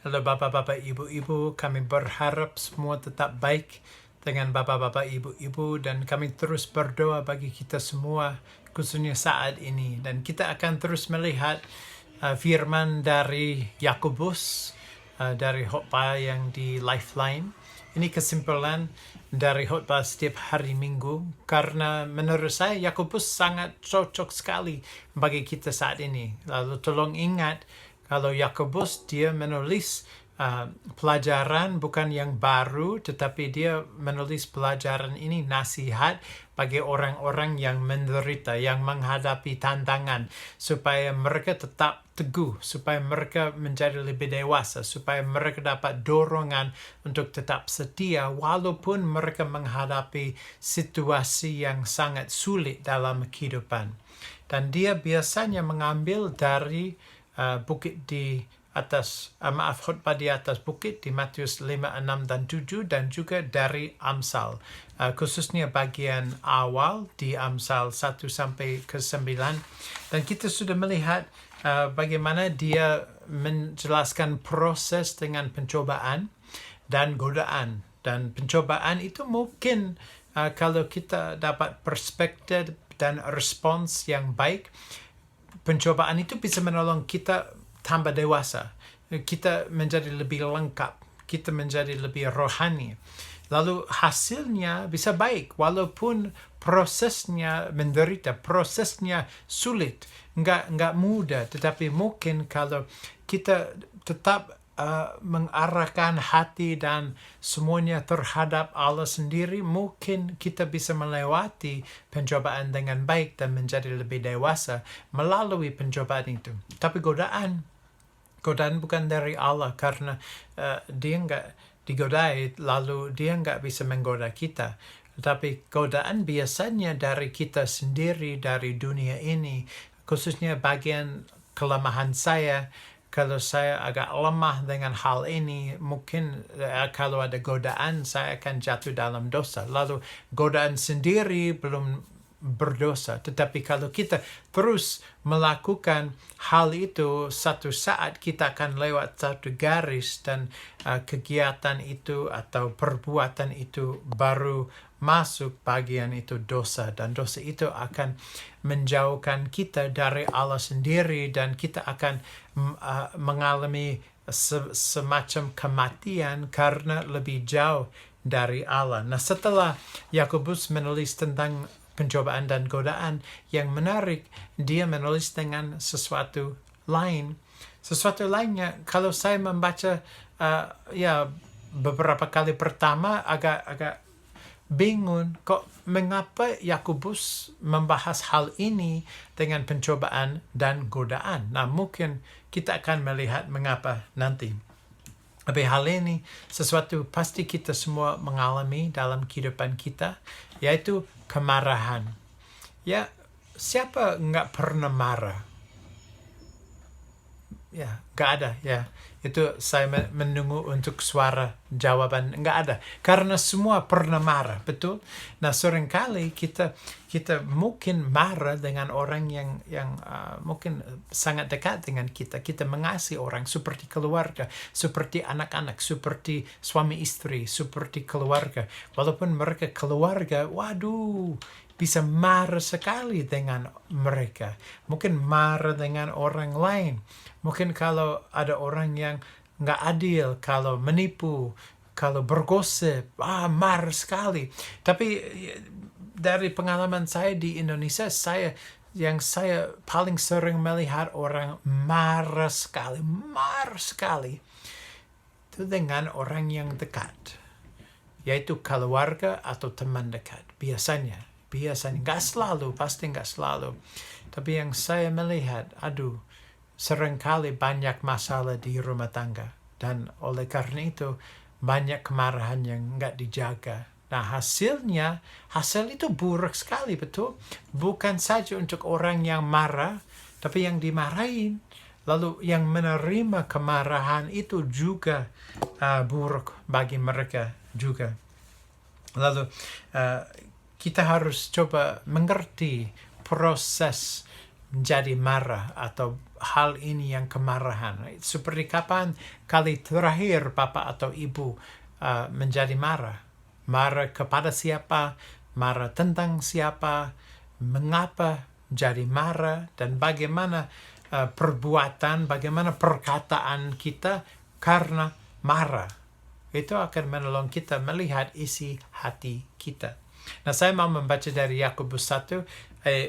Lalu bapak-bapak, ibu-ibu, kami berharap semua tetap baik dengan bapak-bapak, ibu-ibu, dan kami terus berdoa bagi kita semua, khususnya saat ini. Dan kita akan terus melihat firman dari Yakobus, dari khotbah yang di Lifeline. Ini kesimpulan dari khotbah setiap hari Minggu, karena menurut saya Yakobus sangat cocok sekali bagi kita saat ini. Lalu tolong ingat, kalau Yakobus dia menulis pelajaran bukan yang baru, tetapi dia menulis pelajaran ini nasihat bagi orang-orang yang menderita, yang menghadapi tantangan, supaya mereka tetap teguh, supaya mereka menjadi lebih dewasa, supaya mereka dapat dorongan untuk tetap setia walaupun mereka menghadapi situasi yang sangat sulit dalam kehidupan. Dan dia biasanya mengambil dari bukit di atas, khotbah di atas bukit di Matius 5, 6, dan 7, dan juga dari Amsal. Khususnya bagian awal di Amsal 1 sampai ke 9. Dan kita sudah melihat bagaimana dia menjelaskan proses dengan pencobaan dan godaan. Dan pencobaan itu mungkin kalau kita dapat perspektif dan respons yang baik, pencobaan itu bisa menolong kita tambah dewasa, kita menjadi lebih lengkap, kita menjadi lebih rohani. Lalu hasilnya bisa baik, walaupun prosesnya menderita, prosesnya sulit, nggak mudah. Tetapi mungkin kalau kita tetap mengarahkan hati dan semuanya terhadap Allah sendiri, mungkin kita bisa melewati pencobaan dengan baik dan menjadi lebih dewasa melalui pencobaan itu. Tapi godaan bukan dari Allah, karena dia nggak digodai lalu dia nggak bisa menggoda kita. Tetapi godaan biasanya dari kita sendiri, dari dunia ini, khususnya bagian kelemahan saya. Kalau saya agak lemah dengan hal ini, mungkin kalau ada godaan, saya akan jatuh dalam dosa. Lalu godaan sendiri belum berdosa. Tetapi kalau kita terus melakukan hal itu, satu saat kita akan lewat satu garis dan kegiatan itu atau perbuatan itu baru masuk bagian itu dosa. Dan dosa itu akan menjauhkan kita dari Allah sendiri, dan kita akan mengalami semacam kematian karena lebih jauh dari Allah. Nah, setelah Yakobus menulis tentang pencobaan dan godaan, yang menarik, dia menulis dengan sesuatu lain. Sesuatu lainnya, kalau saya membaca beberapa kali pertama agak bingung, kok mengapa Yakobus membahas hal ini dengan pencobaan dan godaan. Nah, mungkin kita akan melihat mengapa nanti. Tapi hal ini sesuatu pasti kita semua mengalami dalam kehidupan kita, yaitu kemarahan. Ya, siapa nggak pernah marah? Ya, nggak ada. Ya, itu saya menunggu untuk suara jawaban. Nggak ada, karena semua pernah marah, betul? Nah, seringkali kita mungkin marah dengan orang yang mungkin sangat dekat dengan kita. Kita mengasihi orang seperti keluarga, seperti anak-anak, seperti suami istri, seperti keluarga. Walaupun mereka keluarga, waduh, bisa marah sekali dengan mereka. Mungkin marah dengan orang lain. Mungkin kalau ada orang yang nggak adil, kalau menipu, kalau bergosip, marah sekali. Tapi dari pengalaman saya di Indonesia, saya paling sering melihat orang marah sekali itu dengan orang yang dekat, yaitu keluarga atau teman dekat. Biasanya nggak selalu, pasti nggak selalu. Tapi yang saya melihat, seringkali banyak masalah di rumah tangga, dan oleh karena itu banyak kemarahan yang nggak dijaga. Nah, hasil itu buruk sekali, betul? Bukan saja untuk orang yang marah, tapi yang dimarahin, lalu yang menerima kemarahan itu juga buruk bagi mereka juga. Lalu kita harus coba mengerti proses menjadi marah atau hal ini yang kemarahan. Seperti kapan kali terakhir Bapak atau Ibu menjadi marah? Marah kepada siapa? Marah tentang siapa? Mengapa jadi marah? Dan bagaimana perbuatan, bagaimana perkataan kita karena marah? Itu akan menolong kita melihat isi hati kita. Nah, saya mau membaca dari Yakobus 1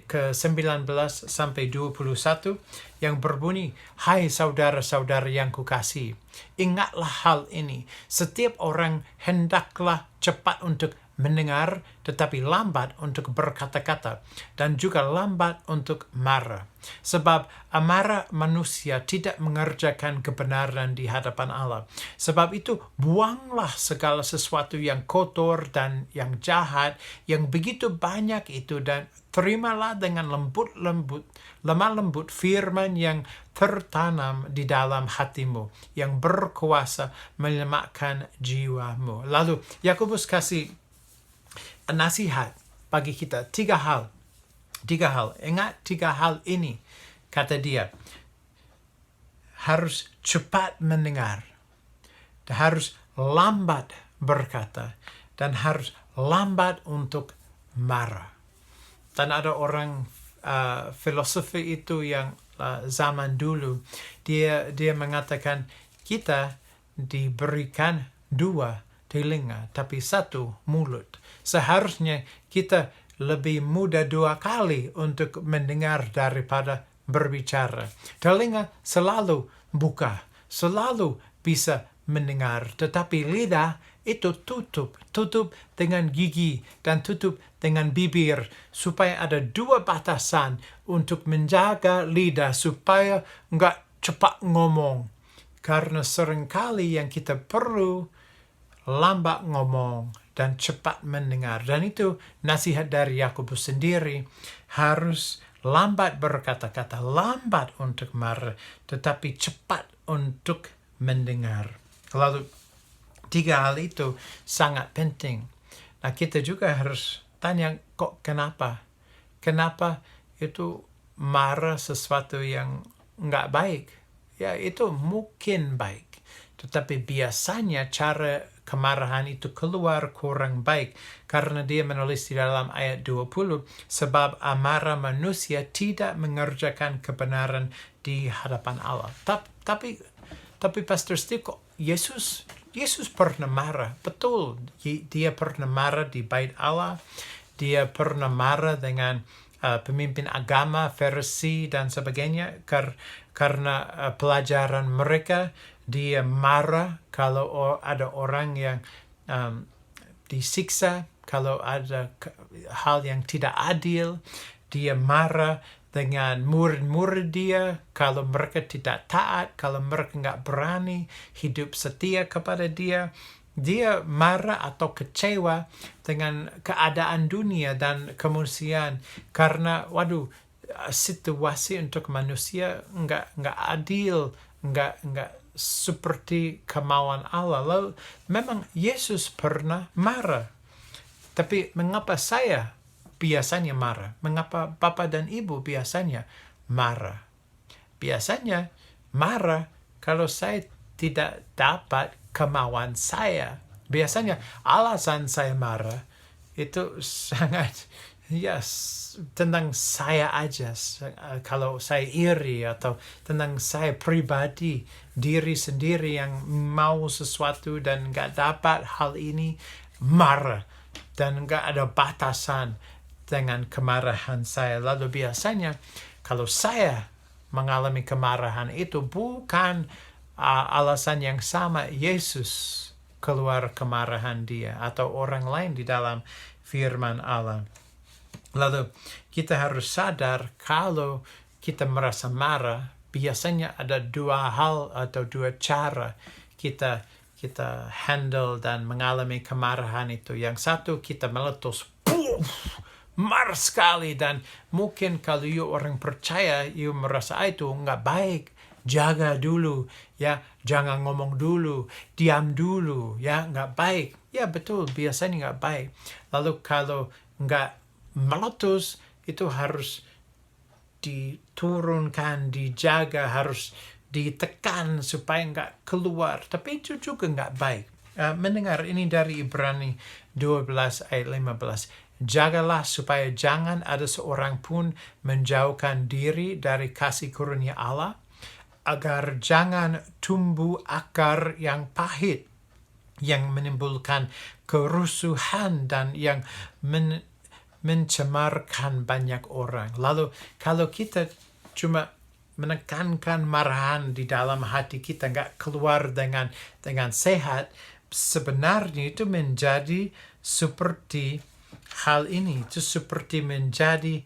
ke 19 sampai 21 yang berbunyi, "Hai saudara-saudara yang kukasihi, ingatlah hal ini. Setiap orang hendaklah cepat untuk mendengar, tetapi lambat untuk berkata-kata, dan juga lambat untuk marah. Sebab amarah manusia tidak mengerjakan kebenaran di hadapan Allah. Sebab itu, buanglah segala sesuatu yang kotor dan yang jahat, yang begitu banyak itu, dan terimalah dengan lemah lembut firman yang tertanam di dalam hatimu, yang berkuasa menyelamatkan jiwamu." Lalu, Yakobus kasih nasihat bagi kita. Tiga hal. Ingat tiga hal ini. Kata dia, harus cepat mendengar, harus lambat berkata, dan harus lambat untuk marah. Dan ada orang filosofi itu yang zaman dulu, dia mengatakan kita diberikan 2 telinga, tapi 1 mulut. Seharusnya kita lebih mudah 2 kali untuk mendengar daripada berbicara. Telinga selalu buka, selalu bisa mendengar, tetapi lidah itu tutup dengan gigi dan tutup dengan bibir, supaya ada 2 batasan untuk menjaga lidah supaya nggak cepat ngomong. Karena seringkali yang kita perlu lambat ngomong dan cepat mendengar. Dan itu nasihat dari Yakobus sendiri, harus lambat berkata-kata, lambat untuk marah, tetapi cepat untuk mendengar. Lalu 3 hal itu sangat penting. Nah, kita juga harus tanya, kok kenapa? Kenapa itu marah sesuatu yang nggak baik? Ya, itu mungkin baik. Tetapi biasanya cara kemarahan itu keluar kurang baik. Karena dia menulis di dalam ayat 20, sebab amarah manusia tidak mengerjakan kebenaran di hadapan Allah. Tapi Pastor Steve, kok Yesus pernah marah. Betul, dia pernah marah di bait Allah. Dia pernah marah dengan pemimpin agama, Farisi dan sebagainya, karena pelajaran mereka. Dia marah kalau ada orang yang disiksa, kalau ada hal yang tidak adil. Dia marah dengan murid-murid dia kalau mereka tidak taat, kalau mereka nggak berani hidup setia kepada dia. Dia marah atau kecewa dengan keadaan dunia dan kemanusiaan karena situasi untuk manusia nggak adil, nggak seperti kemauan Allah. Lalu memang Yesus pernah marah. Tapi mengapa saya biasanya marah? Mengapa Bapak dan Ibu biasanya marah? Biasanya marah kalau saya tidak dapat kemauan saya. Biasanya alasan saya marah itu sangat tentang saya aja. Kalau saya iri atau tentang saya pribadi, diri sendiri yang mau sesuatu dan gak dapat hal ini, marah. Dan gak ada batasan dengan kemarahan saya. Lalu biasanya kalau saya mengalami kemarahan itu bukan alasan yang sama Yesus keluar kemarahan dia atau orang lain di dalam firman Allah. Lalu kita harus sadar kalau kita merasa marah, biasanya ada 2 hal atau 2 cara kita handle dan mengalami kemarahan itu. Yang satu, kita meletus, marah sekali, dan mungkin kalau you orang percaya, you merasa itu nggak baik, jaga dulu, ya, jangan ngomong dulu, diam dulu, ya, nggak baik. Ya betul, biasanya nggak baik. Lalu kalau nggak meletus, itu harus diturunkan, dijaga, harus ditekan supaya nggak keluar. Tapi itu juga nggak baik. Mendengar ini dari Ibrani 12 ayat 15. Jagalah supaya jangan ada seorang pun menjauhkan diri dari kasih karunia Allah, agar jangan tumbuh akar yang pahit, yang menimbulkan kerusuhan dan yang mencemarkan banyak orang. Lalu kalau kita cuma menekankan marahan di dalam hati kita, nggak keluar dengan sehat, sebenarnya itu menjadi seperti hal ini. Itu seperti menjadi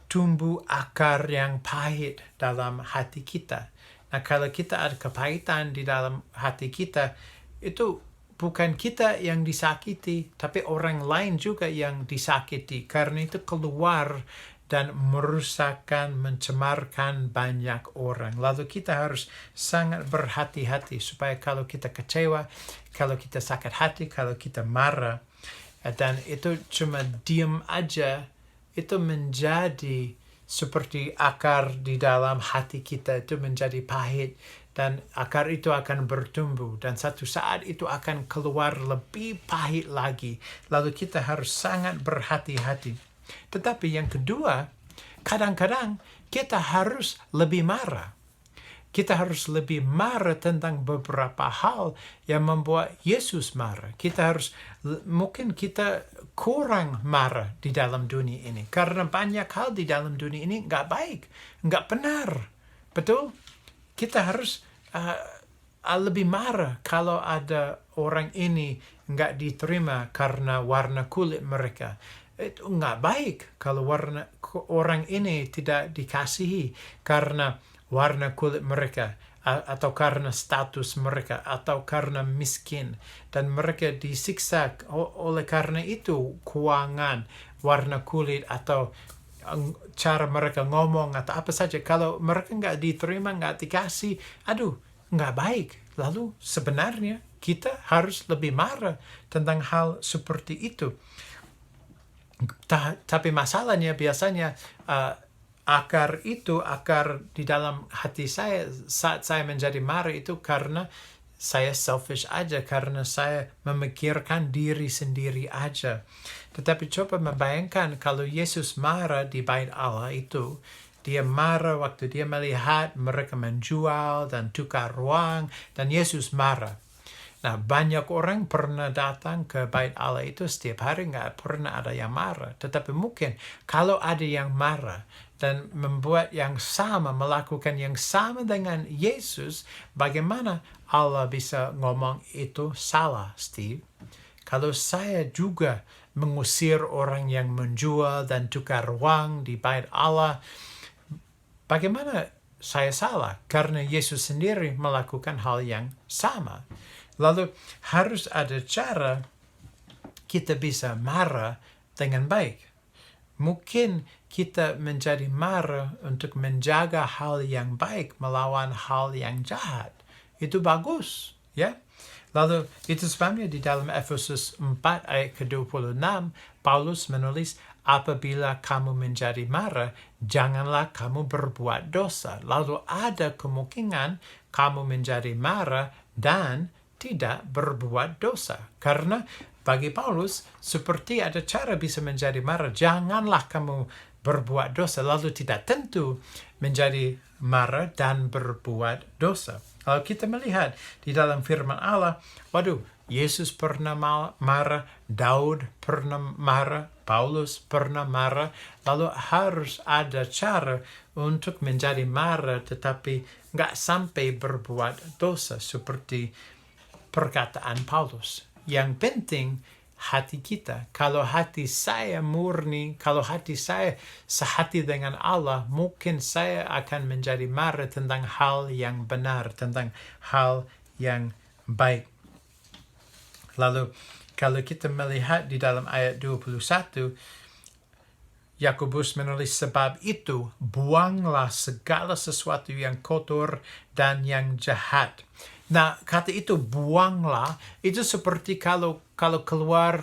tumbuh akar yang pahit dalam hati kita. Nah, kalau kita ada kepahitan di dalam hati kita, itu bukan kita yang disakiti, tapi orang lain juga yang disakiti. Karena itu keluar dan merusakkan, mencemarkan banyak orang. Lalu kita harus sangat berhati-hati supaya kalau kita kecewa, kalau kita sakit hati, kalau kita marah, dan itu cuma diam aja, itu menjadi seperti akar di dalam hati kita, itu menjadi pahit, dan akar itu akan bertumbuh, dan satu saat itu akan keluar lebih pahit lagi. Lalu kita harus sangat berhati-hati. Tetapi yang kedua, kadang-kadang kita harus lebih marah. Kita harus lebih marah tentang beberapa hal yang membuat Yesus marah. Mungkin kita kurang marah di dalam dunia ini. Karena banyak hal di dalam dunia ini nggak baik, nggak benar. Betul? Kita harus lebih marah kalau ada orang ini nggak diterima karena warna kulit mereka. Itu nggak baik kalau orang ini tidak dikasihi karena warna kulit mereka, atau karena status mereka, atau karena miskin, dan mereka disiksa oleh karena itu keuangan, warna kulit, atau cara mereka ngomong, atau apa saja. Kalau mereka nggak diterima, nggak dikasih, nggak baik. Lalu sebenarnya kita harus lebih marah tentang hal seperti itu. Tapi masalahnya biasanya akar di dalam hati saya saat saya menjadi marah itu karena saya selfish aja, karena saya memikirkan diri sendiri aja. Tetapi coba membayangkan kalau Yesus marah di bait Allah itu, dia marah waktu dia melihat mereka menjual dan tukar uang, dan Yesus marah. Nah, banyak orang pernah datang ke bait Allah itu setiap hari, nggak pernah ada yang marah. Tetapi mungkin kalau ada yang marah dan membuat yang sama, melakukan yang sama dengan Yesus, bagaimana Allah bisa ngomong itu salah, Steve? Kalau saya juga mengusir orang yang menjual dan tukar uang di bait Allah, bagaimana saya salah? Karena Yesus sendiri melakukan hal yang sama. Lalu harus ada cara kita bisa marah dengan baik. Mungkin kita menjadi marah untuk menjaga hal yang baik melawan hal yang jahat. Itu bagus, ya. Lalu itu sebabnya di dalam Efesus 4 ayat ke-26, Paulus menulis, apabila kamu menjadi marah, janganlah kamu berbuat dosa. Lalu ada kemungkinan kamu menjadi marah dan tidak berbuat dosa. Karena bagi Paulus, seperti ada cara bisa menjadi marah. Janganlah kamu berbuat dosa. Lalu tidak tentu menjadi marah dan berbuat dosa. Kalau kita melihat di dalam firman Allah, Yesus pernah marah, Daud pernah marah, Paulus pernah marah. Lalu harus ada cara untuk menjadi marah tetapi nggak sampai berbuat dosa seperti perkataan Paulus. Yang penting hati kita. Kalau hati saya murni, kalau hati saya sehati dengan Allah, mungkin saya akan menjadi marah tentang hal yang benar, tentang hal yang baik. Lalu kalau kita melihat di dalam ayat 21, Yakobus menulis, sebab itu buanglah segala sesuatu yang kotor dan yang jahat. Nah, kata itu buanglah, itu seperti kalau keluar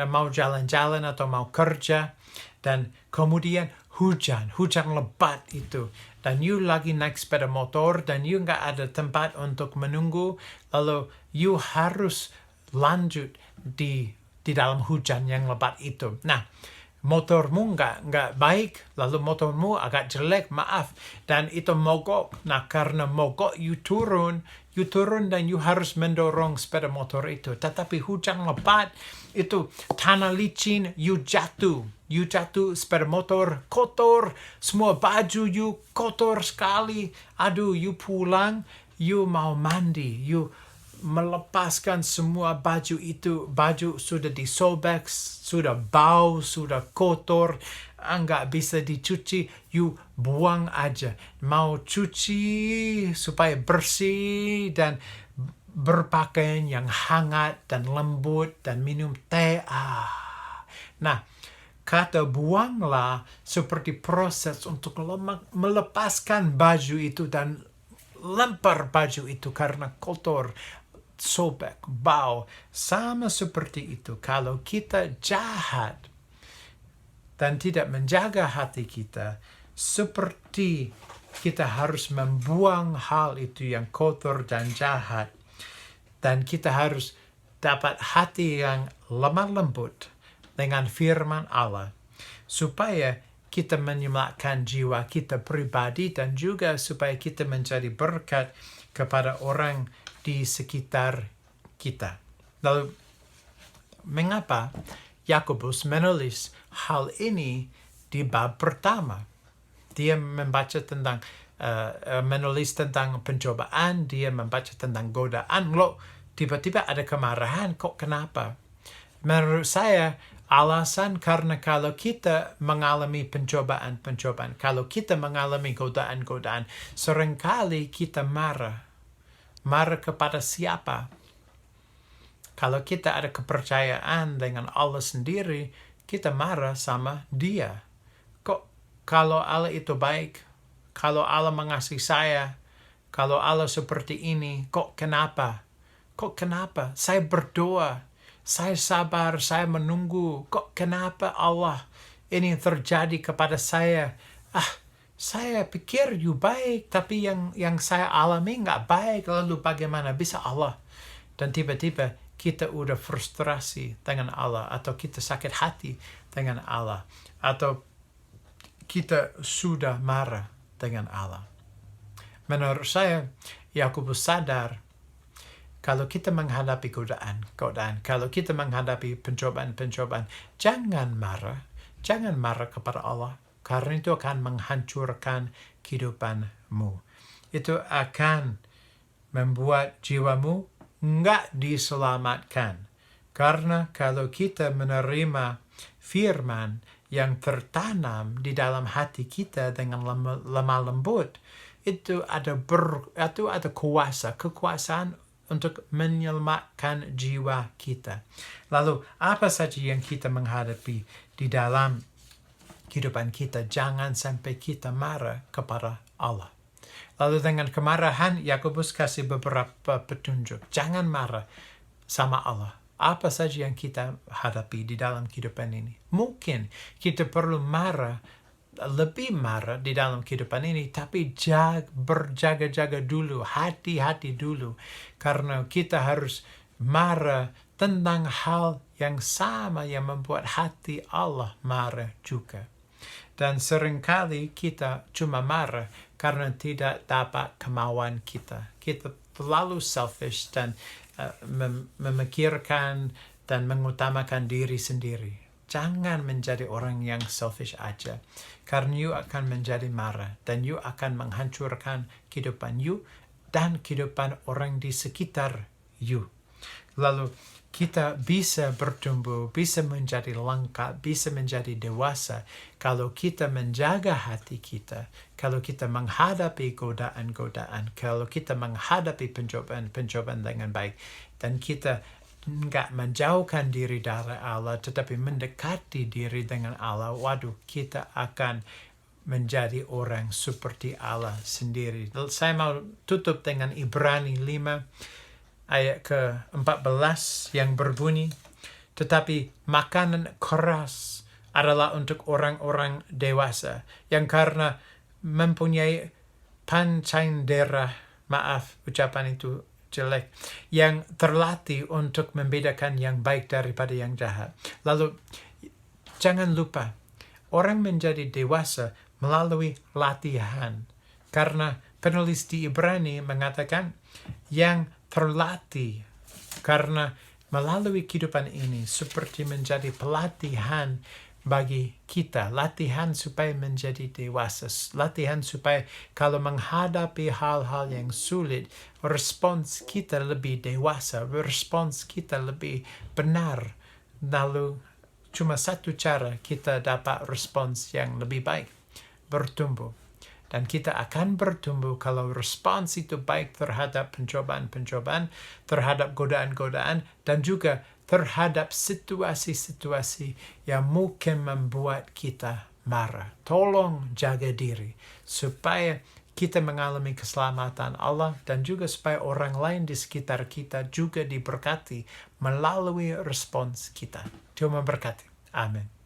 mau jalan-jalan atau mau kerja, dan kemudian hujan lebat itu, dan you lagi naik sepeda motor dan you nggak ada tempat untuk menunggu, lalu you harus lanjut di dalam hujan yang lebat itu. Nah, motormu nggak baik, lalu motormu agak jelek, maaf, dan itu mogok. Nah, karena mogok, you turun dan you harus mendorong sepeda motor itu. Tetapi hujan lebat itu tanah licin, you jatuh, sepeda motor kotor, semua baju you kotor sekali. Aduh, you pulang, you mau mandi, you melepaskan semua baju itu, baju sudah disobek, sudah bau, sudah kotor, nggak bisa dicuci, you buang aja. Mau cuci supaya bersih dan berpakaian yang hangat dan lembut dan minum teh. Nah, kata buanglah seperti proses untuk melepaskan baju itu dan lempar baju itu karena kotor, sobek, bau. Sama seperti itu kalau kita jahat dan tidak menjaga hati kita, seperti kita harus membuang hal itu yang kotor dan jahat, dan kita harus dapat hati yang lemah lembut dengan firman Allah, supaya kita menyelamatkan jiwa kita pribadi dan juga supaya kita menjadi berkat kepada orang di sekitar kita. Lalu, mengapa Yakobus menulis hal ini di bab pertama? Dia membaca tentang menulis tentang pencobaan, dia membaca tentang godaan. Loh, tiba-tiba ada kemarahan, kok kenapa? Menurut saya, alasan karena kalau kita mengalami pencobaan, kalau kita mengalami godaan, seringkali kita marah. Marah kepada siapa? Kalau kita ada kepercayaan dengan Allah sendiri, kita marah sama Dia. Kok kalau Allah itu baik, kalau Allah mengasihi saya, kalau Allah seperti ini, kok kenapa? Kok kenapa? Saya berdoa, saya sabar, saya menunggu. Kok kenapa Allah ini terjadi kepada saya? Saya pikir you baik, tapi yang saya alami nggak baik. Lalu bagaimana bisa Allah? Dan tiba-tiba kita udah frustrasi dengan Allah, atau kita sakit hati dengan Allah, atau kita sudah marah dengan Allah. Menurut saya, Yakobus sadar kalau kita menghadapi godaan, kalau kita menghadapi pencobaan, jangan marah kepada Allah, karena itu akan menghancurkan kehidupanmu. Itu akan membuat jiwamu nggak diselamatkan. Karena kalau kita menerima firman yang tertanam di dalam hati kita dengan lemah lembut, itu ada kekuasaan untuk menyelamatkan jiwa kita. Lalu, apa saja yang kita menghadapi di dalam kehidupan kita, jangan sampai kita marah kepada Allah. Lalu dengan kemarahan, Yakobus kasih beberapa petunjuk. Jangan marah sama Allah. Apa saja yang kita hadapi di dalam kehidupan ini. Mungkin kita perlu lebih marah di dalam kehidupan ini, tapi berjaga-jaga dulu, hati-hati dulu. Karena kita harus marah tentang hal yang sama yang membuat hati Allah marah juga. Dan seringkali kita cuma marah karena tidak dapat kemauan kita. Kita terlalu selfish dan memikirkan dan mengutamakan diri sendiri. Jangan menjadi orang yang selfish aja. Karena you akan menjadi marah. Dan you akan menghancurkan kehidupan you dan kehidupan orang di sekitar you. Lalu kita bisa bertumbuh, bisa menjadi lengkap, bisa menjadi dewasa kalau kita menjaga hati kita, kalau kita menghadapi godaan-godaan, kalau kita menghadapi pencobaan dengan baik, dan kita nggak menjauhkan diri dari Allah, tetapi mendekati diri dengan Allah. Waduh, kita akan menjadi orang seperti Allah sendiri. Saya mau tutup dengan Ibrani 5 ayat ke-14 yang berbunyi, tetapi makanan keras adalah untuk orang-orang dewasa yang karena mempunyai pancaindera, maaf ucapan itu jelek, yang terlatih untuk membedakan yang baik daripada yang jahat. Lalu jangan lupa, orang menjadi dewasa melalui latihan. Karena penulis di Ibrani mengatakan yang terlatih karena melalui kehidupan ini seperti menjadi pelatihan bagi kita, latihan supaya menjadi dewasa, latihan supaya kalau menghadapi hal-hal yang sulit, respons kita lebih dewasa, respons kita lebih benar. Lalu cuma satu cara kita dapat respons yang lebih baik, bertumbuh. Dan kita akan bertumbuh kalau respons itu baik terhadap pencobaan-pencobaan, terhadap godaan-godaan, dan juga terhadap situasi-situasi yang mungkin membuat kita marah. Tolong jaga diri supaya kita mengalami keselamatan Allah dan juga supaya orang lain di sekitar kita juga diberkati melalui respons kita. Tuhan memberkati. Amin.